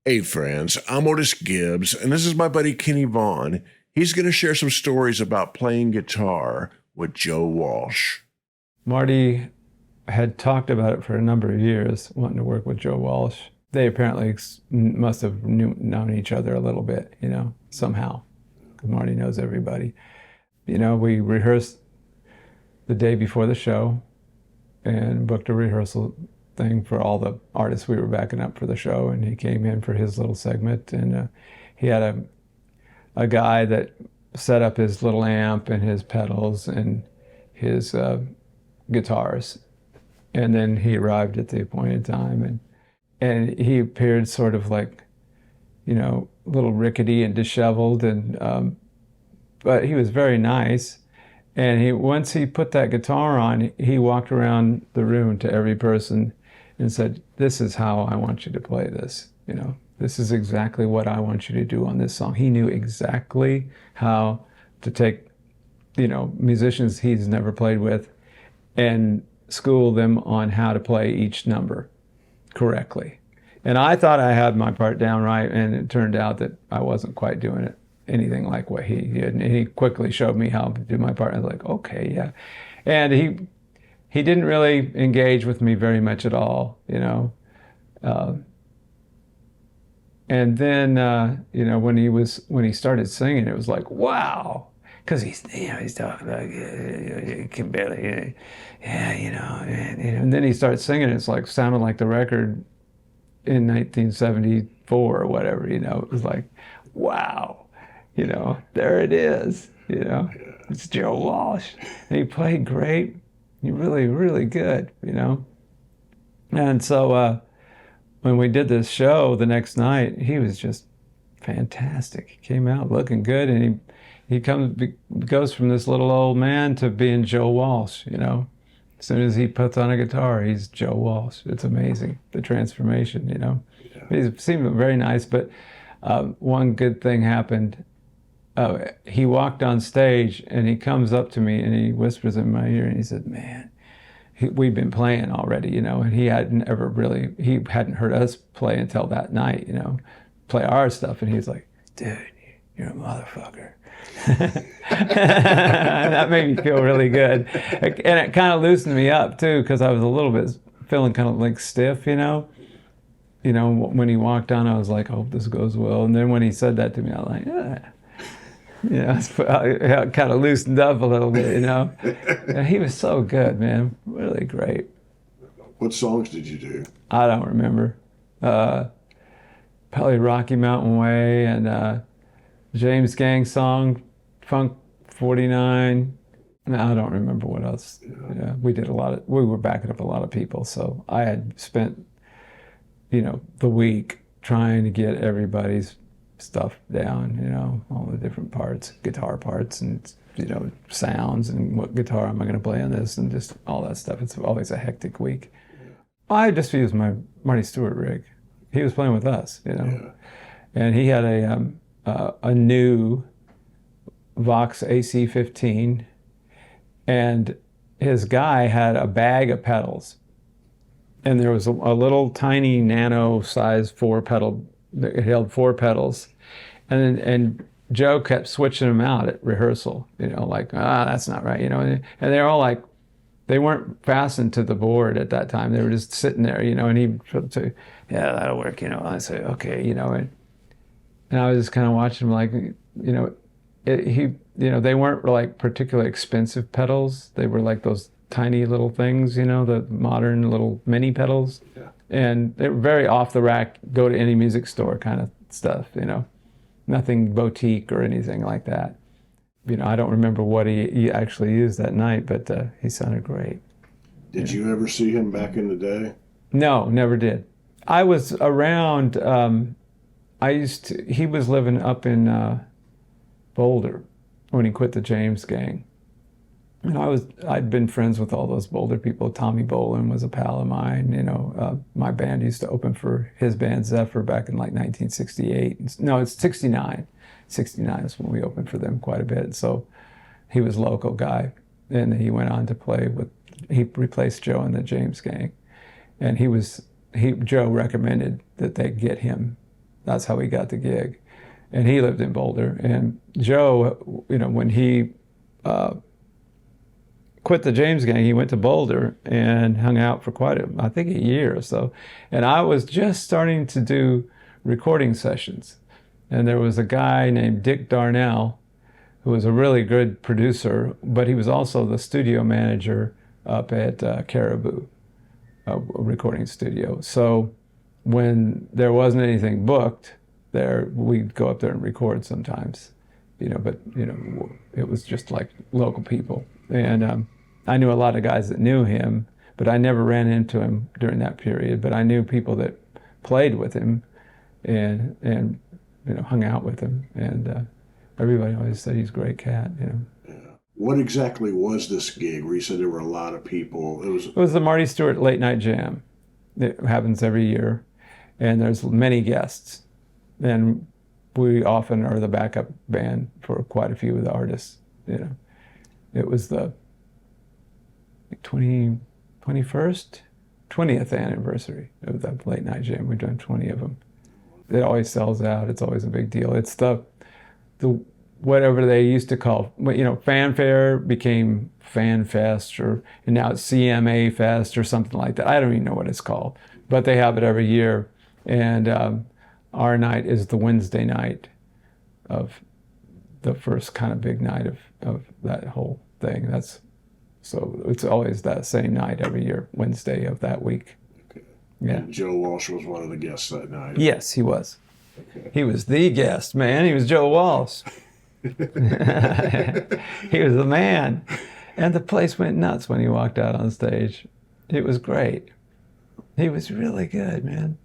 Hey friends, I'm Otis Gibbs, and this is my buddy Kenny Vaughan. He's going to share some stories about playing guitar with Joe Walsh. Marty had talked about it for a number of years, wanting to work with Joe Walsh. They apparently must have known each other a little bit, somehow, because Marty knows everybody. We rehearsed the day before the show and booked a rehearsal thing for all the artists we were backing up for the show, and he came in for his little segment, and he had a guy that set up his little amp and his pedals and his guitars, and then he arrived at the appointed time, and he appeared sort of like, a little rickety and disheveled, and but he was very nice. And once he put that guitar on, he walked around the room to every person and said, "This is how I want you to play this. This is exactly what I want you to do on this song." He knew exactly how to take, musicians he's never played with and school them on how to play each number correctly. And I thought I had my part down right, and it turned out that I wasn't quite doing it anything like what he did. And he quickly showed me how to do my part. I was like, okay, yeah. And he didn't really engage with me very much at all, and then when he started singing, it was like, wow, because he's talking like you can barely, and then he started singing. It's like sounded like the record in 1974 or whatever. It was like, wow, there it is. It's Joe Walsh, and he played great. He really, really good, And so when we did this show the next night, he was just fantastic. He came out looking good, and he goes from this little old man to being Joe Walsh, As soon as he puts on a guitar, he's Joe Walsh. It's amazing, the transformation, Yeah. He seemed very nice, but one good thing happened. He walked on stage, and he comes up to me and he whispers in my ear, and he said, "Man, we've been playing already, and he hadn't heard us play until that night, play our stuff." And he's like, "Dude, you're a motherfucker." That made me feel really good. And it kind of loosened me up too, because I was a little bit feeling kind of like stiff, when he walked on, I was like, "I hope this goes well." And then when he said that to me, I was like, "Yeah." I kind of loosened up a little bit, And he was so good, man. Really great. What songs did you do? I don't remember. Probably Rocky Mountain Way and James Gang song, Funk 49. I don't remember what else. Yeah, we were backing up a lot of people. So I had spent, the week trying to get everybody's stuff down, all the different parts, guitar parts, and sounds, and what guitar am I going to play on this, and just all that stuff. It's always a hectic week. I just used my Marty Stuart rig. He was playing with us, Yeah. And he had a new Vox AC-15, and his guy had a bag of pedals, and there was a little tiny nano-sized 4-pedal. It held 4 pedals, and Joe kept switching them out at rehearsal, like, that's not right, and they're all like, they weren't fastened to the board at that time. They were just sitting there, and he'd say, "Yeah, that'll work," I say, "Okay," and I was just kind of watching him like, they weren't like particularly expensive pedals. They were like those tiny little things, the modern little mini pedals. Yeah. And they were very off the rack, go to any music store kind of stuff, nothing boutique or anything like that. I don't remember what he actually used that night, but he sounded great. Did you ever see him back in the day? No, never did. I was around, he was living up in Boulder when he quit the James Gang. And I'd been friends with all those Boulder people. Tommy Bolin was a pal of mine. My band used to open for his band Zephyr back in like 1968. No, it's 69. 69 is when we opened for them quite a bit. So he was a local guy. And he went on to play he replaced Joe in the James Gang. And Joe recommended that they get him That's how he got the gig. And he lived in Boulder. And Joe, you know, when he quit the James Gang, he went to Boulder and hung out for I think a year or so. And I was just starting to do recording sessions. And there was a guy named Dick Darnell, who was a really good producer, but he was also the studio manager up at Caribou, a recording studio. So when there wasn't anything booked there, we'd go up there and record sometimes, you know, but, you know, it was just like local people. And I knew a lot of guys that knew him, but I never ran into him during that period. But I knew people that played with him and you know, hung out with him. And everybody always said he's a great cat, you know. What exactly was this gig where you said there were a lot of people? It was the Marty Stuart Late Night Jam. It happens every year, and there's many guests. And we often are the backup band for quite a few of the artists, you know. It was the 20th anniversary of the Late Night Jam. We've done 20 of them. It always sells out. It's always a big deal. It's the whatever they used to call, you know, Fanfare became Fan Fest, and now it's CMA Fest or something like that. I don't even know what it's called, but they have it every year. And our night is the Wednesday night of the first kind of big night of that whole thing. So it's always that same night every year, Wednesday of that week. Okay. Yeah. And Joe Walsh was one of the guests that night. Yes, he was. Okay. He was the guest, man. He was Joe Walsh. He was the man. And the place went nuts when he walked out on stage. It was great. He was really good, man.